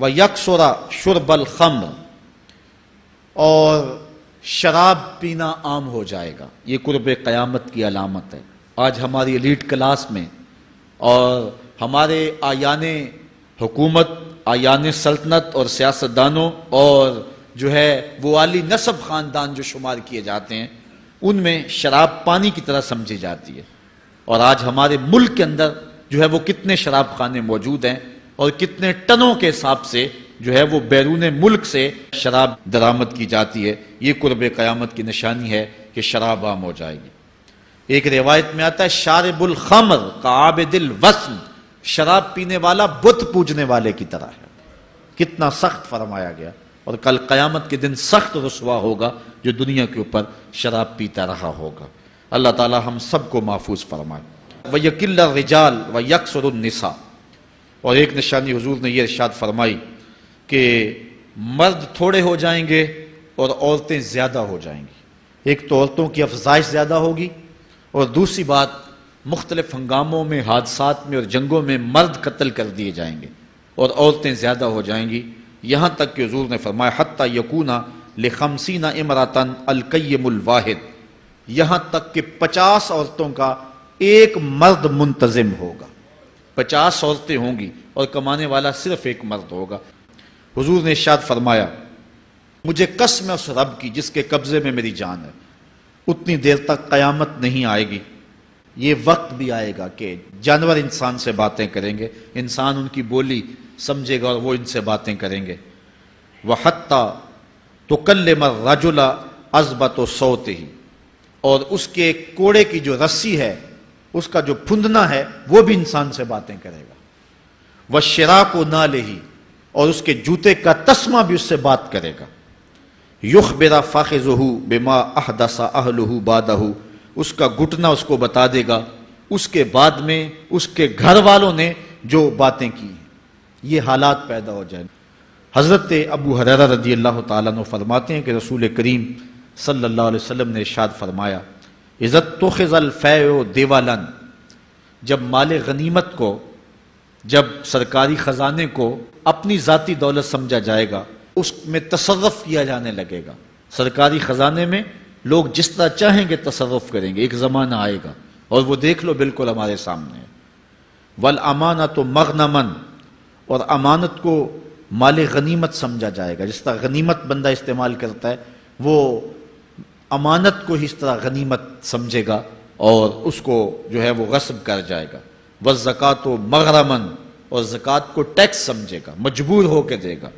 وَيَكْثُرَ شُرْبَ الْخَمْرِ، اور شراب پینا عام ہو جائے گا۔ یہ قرب قیامت کی علامت ہے۔ آج ہماری ایلیٹ کلاس میں اور ہمارے آیان حکومت، آیان سلطنت اور سیاستدانوں اور جو ہے وہ عالی نسب خاندان جو شمار کیے جاتے ہیں، ان میں شراب پانی کی طرح سمجھی جاتی ہے۔ اور آج ہمارے ملک کے اندر جو ہے وہ کتنے شراب خانے موجود ہیں اور کتنے ٹنوں کے حساب سے جو ہے وہ بیرون ملک سے شراب درآمد کی جاتی ہے۔ یہ قرب قیامت کی نشانی ہے کہ شراب عام ہو جائے گی۔ ایک روایت میں آتا ہے شارب الخمر کعابد الوثن، شراب پینے والا بت پوجنے والے کی طرح ہے۔ کتنا سخت فرمایا گیا، اور کل قیامت کے دن سخت رسوا ہوگا جو دنیا کے اوپر شراب پیتا رہا ہوگا۔ اللہ تعالی ہم سب کو محفوظ فرمائے۔ وَيَقِلَّ الرِّجَالُ وَيَكْثُرُ النِّسَاءُ، اور ایک نشانی حضور نے یہ ارشاد فرمائی کہ مرد تھوڑے ہو جائیں گے اور عورتیں زیادہ ہو جائیں گی۔ ایک تو عورتوں کی افزائش زیادہ ہوگی، اور دوسری بات مختلف ہنگاموں میں، حادثات میں اور جنگوں میں مرد قتل کر دیے جائیں گے اور عورتیں زیادہ ہو جائیں گی، یہاں تک کہ حضور نے فرمایا حتی یکون ل50 امرأۃ القیم الواحد، یہاں تک کہ 50 عورتوں کا ایک مرد منتظم ہوگا۔ 50 عورتیں ہوں گی اور کمانے والا صرف ایک مرد ہوگا۔ حضور نے ارشاد فرمایا مجھے قسم ہے اس رب کی جس کے قبضے میں میری جان ہے، اتنی دیر تک قیامت نہیں آئے گی، یہ وقت بھی آئے گا کہ جانور انسان سے باتیں کریں گے، انسان ان کی بولی سمجھے گا اور وہ ان سے باتیں کریں گے۔ وَحَتَّى تُكَلِّمَ الرَّجُلَ عَذْبَةُ صَوْتِهِ، اور اس کے کوڑے کی جو رسی ہے، اس کا جو پھندنا ہے، وہ بھی انسان سے باتیں کرے گا۔ وَالشِّرَاكُ نَالِهِ، اور اس کے جوتے کا تسمہ بھی اس سے بات کرے گا۔ يُخْبِرَ فَخِذُهُ بِمَا أَحْدَثَ أَهْلُهُ بَعْدَهُ، اس کا گھٹنا اس کو بتا دے گا اس کے بعد میں اس کے گھر والوں نے جو باتیں کی ہیں۔ یہ حالات پیدا ہو جائیں۔ حضرت ابو ہریرہ رضی اللہ تعالیٰ عنہ فرماتے ہیں کہ رسول کریم صلی اللہ علیہ وسلم نے ارشاد فرمایا اذا اتخذ الفیء دیوالا، جب مال غنیمت کو، جب سرکاری خزانے کو اپنی ذاتی دولت سمجھا جائے گا، اس میں تصرف کیا جانے لگے گا۔ سرکاری خزانے میں لوگ جس طرح چاہیں گے تصرف کریں گے، ایک زمانہ آئے گا اور وہ دیکھ لو بالکل ہمارے سامنے ہے۔ والامانۃ مغنما، اور امانت کو مال غنیمت سمجھا جائے گا۔ جس طرح غنیمت بندہ استعمال کرتا ہے، وہ امانت کو اس طرح غنیمت سمجھے گا اور اس کو جو ہے وہ غصب کر جائے گا۔ والزکوٰۃ مغرما، اور زکوٰۃ کو ٹیکس سمجھے گا، مجبور ہو کے دے گا،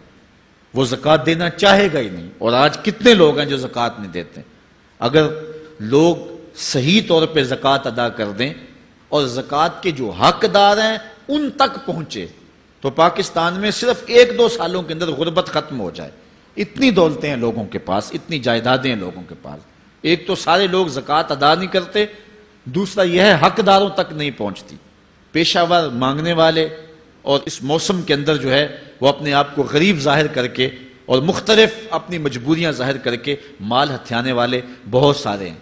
وہ زکوٰۃ دینا چاہے گا ہی نہیں۔ اور آج کتنے لوگ ہیں جو زکوٰۃ نہیں دیتے؟ اگر لوگ صحیح طور پہ زکوٰۃ ادا کر دیں اور زکوٰۃ کے جو حقدار ہیں ان تک پہنچے تو پاکستان میں صرف 1-2 سالوں کے اندر غربت ختم ہو جائے۔ اتنی دولتیں ہیں لوگوں کے پاس، اتنی جائیدادیں ہیں لوگوں کے پاس۔ ایک تو سارے لوگ زکوٰۃ ادا نہیں کرتے، دوسرا یہ ہے حقداروں تک نہیں پہنچتی۔ پیشہ ور مانگنے والے اور اس موسم کے اندر جو ہے وہ اپنے آپ کو غریب ظاہر کر کے اور مختلف اپنی مجبوریاں ظاہر کر کے مال ہتھیانے والے بہت سارے ہیں،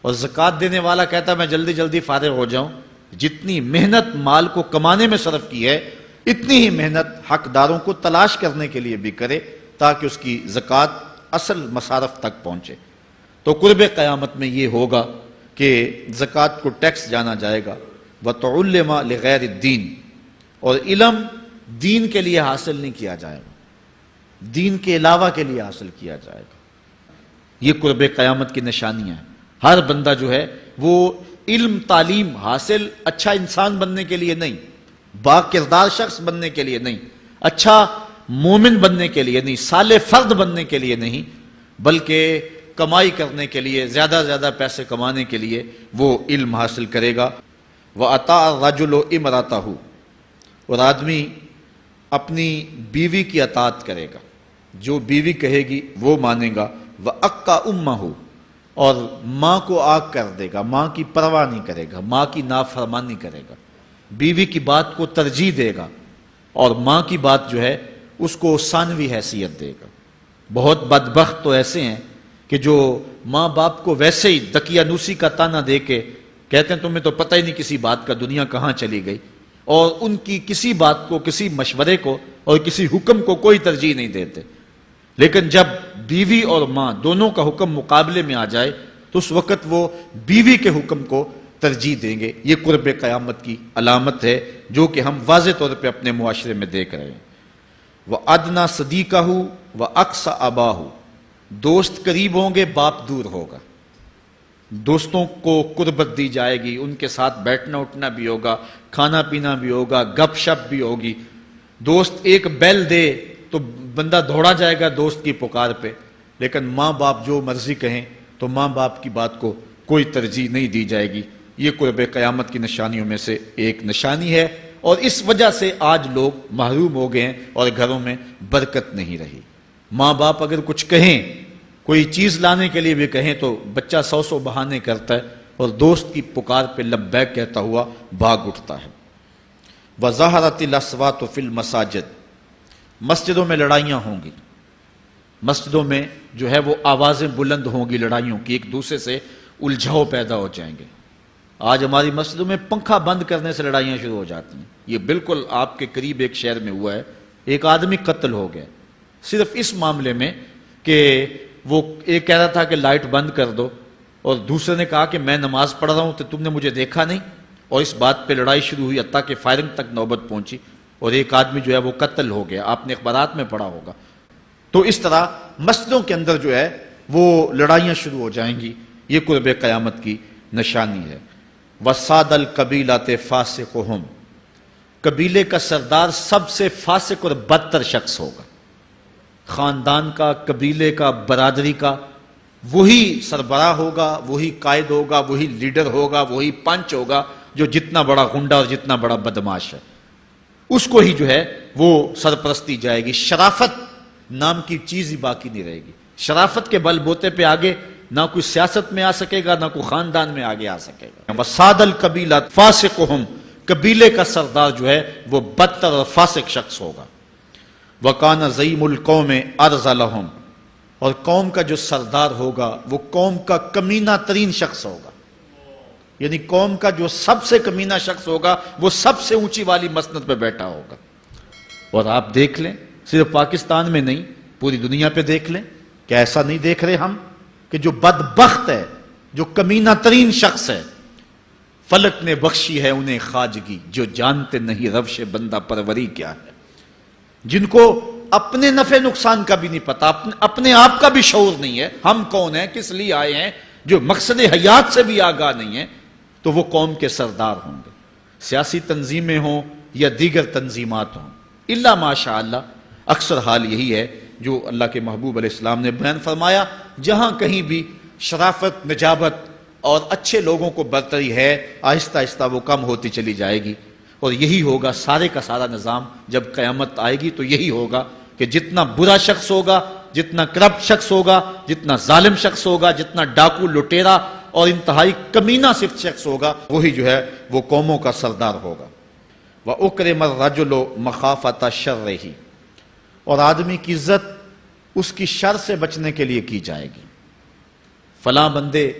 اور زکوٰۃ دینے والا کہتا ہے میں جلدی جلدی فارغ ہو جاؤں۔ جتنی محنت مال کو کمانے میں صرف کی ہے، اتنی ہی محنت حقداروں کو تلاش کرنے کے لیے بھی کرے تاکہ اس کی زکوٰۃ اصل مصارف تک پہنچے۔ تو قرب قیامت میں یہ ہوگا کہ زکوٰۃ کو ٹیکس جانا جائے گا۔ وَتُعُلِّمَ لِغَيْرِ الدِّينِ، اور علم دین کے لیے حاصل نہیں کیا جائے گا، دین کے علاوہ کے لیے حاصل کیا جائے گا۔ یہ قرب قیامت کی نشانیاں ہیں۔ ہر بندہ جو ہے وہ علم تعلیم حاصل اچھا انسان بننے کے لیے نہیں، با کردار شخص بننے کے لیے نہیں، اچھا مومن بننے کے لیے نہیں، صالح فرد بننے کے لیے نہیں، بلکہ کمائی کرنے کے لیے، زیادہ زیادہ پیسے کمانے کے لیے وہ علم حاصل کرے گا۔ وَأَطَاعَ الرَّجُلُ امْرَأَتَهُ، اور آدمی اپنی بیوی کی اطاعت کرے گا، جو بیوی کہے گی وہ مانے گا۔ وَأَقَّى أُمَّهُ، اور ماں کو آگ کر دے گا، ماں کی پرواہ نہیں کرے گا، ماں کی نافرمانی کرے گا، بیوی کی بات کو ترجیح دے گا، اور ماں کی بات جو ہے اس کو ثانوی حیثیت دے گا۔ بہت بدبخت تو ایسے ہیں کہ جو ماں باپ کو ویسے ہی دقیانوسی کا تانا دے کے کہتے ہیں تمہیں تو پتہ ہی نہیں کسی بات کا، دنیا کہاں چلی گئی، اور ان کی کسی بات کو، کسی مشورے کو اور کسی حکم کو کوئی ترجیح نہیں دیتے. لیکن جب بیوی اور ماں دونوں کا حکم مقابلے میں آ جائے تو اس وقت وہ بیوی کے حکم کو ترجیح دیں گے. یہ قرب قیامت کی علامت ہے جو کہ ہم واضح طور پہ اپنے معاشرے میں دیکھ رہے ہیں. وَأَدْنَا صَدِيقَهُ وَأَقْصَى أَبَاهُ، دوست قریب ہوں گے، باپ دور ہوگا. دوستوں کو قربت دی جائے گی، ان کے ساتھ بیٹھنا اٹھنا بھی ہوگا، کھانا پینا بھی ہوگا، گپ شپ بھی ہوگی. دوست ایک بیل دے تو بندہ دوڑا جائے گا دوست کی پکار پہ، لیکن ماں باپ جو مرضی کہیں تو ماں باپ کی بات کو کوئی ترجیح نہیں دی جائے گی. یہ قرب قیامت کی نشانیوں میں سے ایک نشانی ہے، اور اس وجہ سے آج لوگ محروم ہو گئے ہیں اور گھروں میں برکت نہیں رہی. ماں باپ اگر کچھ کہیں، کوئی چیز لانے کے لیے بھی کہیں تو بچہ 100 بہانے کرتا ہے اور دوست کی پکار پہ لبیک کہتا ہوا بھاگ اٹھتا ہے. وَظَهَرَتِ الْأَصْوَاتُ فِي الْمَسَاجِدِ، مسجدوں میں لڑائیاں ہوں گی. مسجدوں میں جو ہے وہ آوازیں بلند ہوں گی لڑائیوں کی، ایک دوسرے سے الجھاؤ پیدا ہو جائیں گے. آج ہماری مسجدوں میں پنکھا بند کرنے سے لڑائیاں شروع ہو جاتی ہیں. یہ بالکل آپ کے قریب ایک شہر میں ہوا ہے، ایک آدمی قتل ہو گیا صرف اس معاملے میں کہ وہ ایک کہہ رہا تھا کہ لائٹ بند کر دو، اور دوسرے نے کہا کہ میں نماز پڑھ رہا ہوں تو تم نے مجھے دیکھا نہیں، اور اس بات پہ لڑائی شروع ہوئی، حتیٰ کہ فائرنگ تک نوبت پہنچی اور ایک آدمی جو ہے وہ قتل ہو گیا. آپ نے اخبارات میں پڑھا ہوگا. تو اس طرح مسجدوں کے اندر جو ہے وہ لڑائیاں شروع ہو جائیں گی. یہ قرب قیامت کی نشانی ہے. وَسَادَ الْقَبِيلَةِ فَاسِقُهُمْ، قبیلے کا سردار سب سے فاسق اور بدتر شخص ہوگا. خاندان کا، قبیلے کا، برادری کا وہی سربراہ ہوگا، وہی قائد ہوگا، وہی لیڈر ہوگا، وہی پنچ ہوگا جو جتنا بڑا غنڈا اور جتنا بڑا بدماش ہے اس کو ہی جو ہے وہ سرپرستی جائے گی. شرافت نام کی چیز ہی باقی نہیں رہے گی. شرافت کے بل بوتے پہ آگے نہ کوئی سیاست میں آ سکے گا، نہ کوئی خاندان میں آگے آ سکے گا. وَسَادَ الْقَبِيلَةِ فَاسِقُهُمْ، قبیلے کا سردار جو ہے وہ بدتر اور فاسق شخص ہوگا. وَقَانَ زَعِيمُ الْقَوْمِ أَرْذَلَهُمْ، اور قوم کا جو سردار ہوگا وہ قوم کا کمینہ ترین شخص ہوگا. یعنی قوم کا جو سب سے کمینہ شخص ہوگا وہ سب سے اونچی والی مسند پہ بیٹھا ہوگا. اور آپ دیکھ لیں، صرف پاکستان میں نہیں پوری دنیا پہ دیکھ لیں، کیا ایسا نہیں دیکھ رہے ہم کہ جو بدبخت ہے، جو کمینہ ترین شخص ہے، فلک نے بخشی ہے انہیں خواجگی، جو جانتے نہیں روش بندہ پروری کیا ہے. جن کو اپنے نفع نقصان کا بھی نہیں پتا، اپنے آپ کا بھی شعور نہیں ہے، ہم کون ہیں، کس لیے آئے ہیں، جو مقصد حیات سے بھی آگاہ نہیں ہے، تو وہ قوم کے سردار ہوں گے. سیاسی تنظیمیں ہوں یا دیگر تنظیمات ہوں، الا ماشاء اللہ اکثر حال یہی ہے جو اللہ کے محبوب علیہ السلام نے بیان فرمایا. جہاں کہیں بھی شرافت، نجابت اور اچھے لوگوں کو برتری ہے، آہستہ آہستہ وہ کم ہوتی چلی جائے گی. اور یہی ہوگا سارے کا سارا نظام. جب قیامت آئے گی تو یہی ہوگا کہ جتنا برا شخص ہوگا، جتنا کرپٹ شخص ہوگا، جتنا ظالم شخص ہوگا، جتنا ڈاکو لٹیرا اور انتہائی کمینہ صفت شخص ہوگا، وہی جو ہے وہ قوموں کا سردار ہوگا. وَأُكْرِمَ الرَّجُلُ مَخَافَةَ شَرِّهِ، اور آدمی کی عزت اس کی شر سے بچنے کے لیے کی جائے گی. فلاں بندے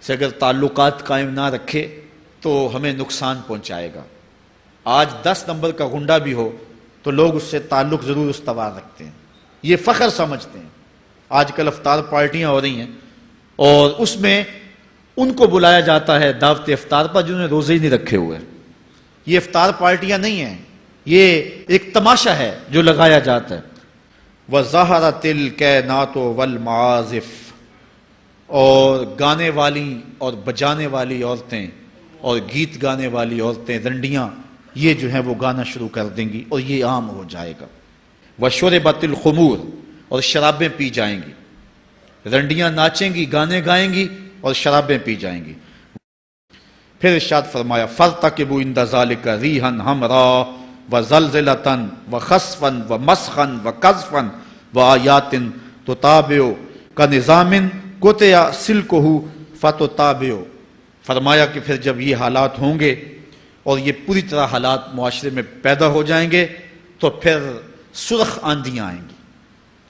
سے اگر تعلقات قائم نہ رکھے تو ہمیں نقصان پہنچائے گا. آج 10 نمبر کا غنڈا بھی ہو تو لوگ اس سے تعلق ضرور استوار رکھتے ہیں، یہ فخر سمجھتے ہیں. آج کل افطار پارٹیاں ہو رہی ہیں اور اس میں ان کو بلایا جاتا ہے دعوت افطار پر جنہوں نے روزے ہی نہیں رکھے ہوئے. یہ افطار پارٹیاں نہیں ہیں، یہ ایک تماشا ہے جو لگایا جاتا ہے. وَظَهَرَتِ الْكَيْنَاتُ وَالْمَعَازِفُ، اور گانے والی اور بجانے والی عورتیں اور گیت گانے والی عورتیں، رنڈیاں، یہ جو ہیں وہ گانا شروع کر دیں گی اور یہ عام ہو جائے گا. وَشُرِبَتِ الْخُمُورُ، اور شرابیں پی جائیں گی. رنڈیاں ناچیں گی، گانے گائیں گی اور شرابیں پی جائیں گی. پھر ارشاد فرمایا فَارْتَقِبُوا عِنْدَ ذَلِكَ رِيحًا حَمْرَاءَ وَزَلْزَلَةً وَخَسْفًا وَمَسْخًا وَقَذْفًا وَآيَاتٍ تُتَابِعُ كَنِظَامٍ قُطِعَ سِلْكُهُ فَتُتَابِعُ. فرمایا کہ پھر جب یہ حالات ہوں گے اور یہ پوری طرح حالات معاشرے میں پیدا ہو جائیں گے تو پھر سرخ آندیاں آئیں گی.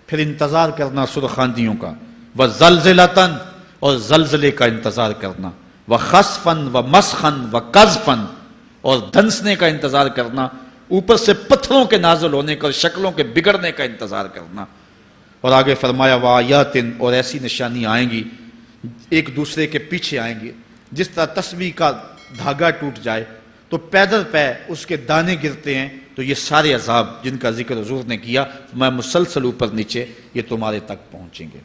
پھر انتظار کرنا سرخ آندیوں کا. وَزَلْزَلَةً، اور زلزلے کا انتظار کرنا. وَخَسْفًا وَمَسْخًا وَقَذْفًا، اور دھنسنے کا انتظار کرنا، اوپر سے پتھروں کے نازل ہونے کا اور شکلوں کے بگڑنے کا انتظار کرنا۔ اور آگے فرمایا وآیاتن، اور ایسی نشانیاں آئیں گی ایک دوسرے کے پیچھے آئیں گی، جس طرح تسبیح کا دھاگا ٹوٹ جائے تو پیدل پہ اس کے دانے گرتے ہیں، تو یہ سارے عذاب جن کا ذکر حضور نے کیا میں مسلسل اوپر نیچے یہ تمہارے تک پہنچیں گے۔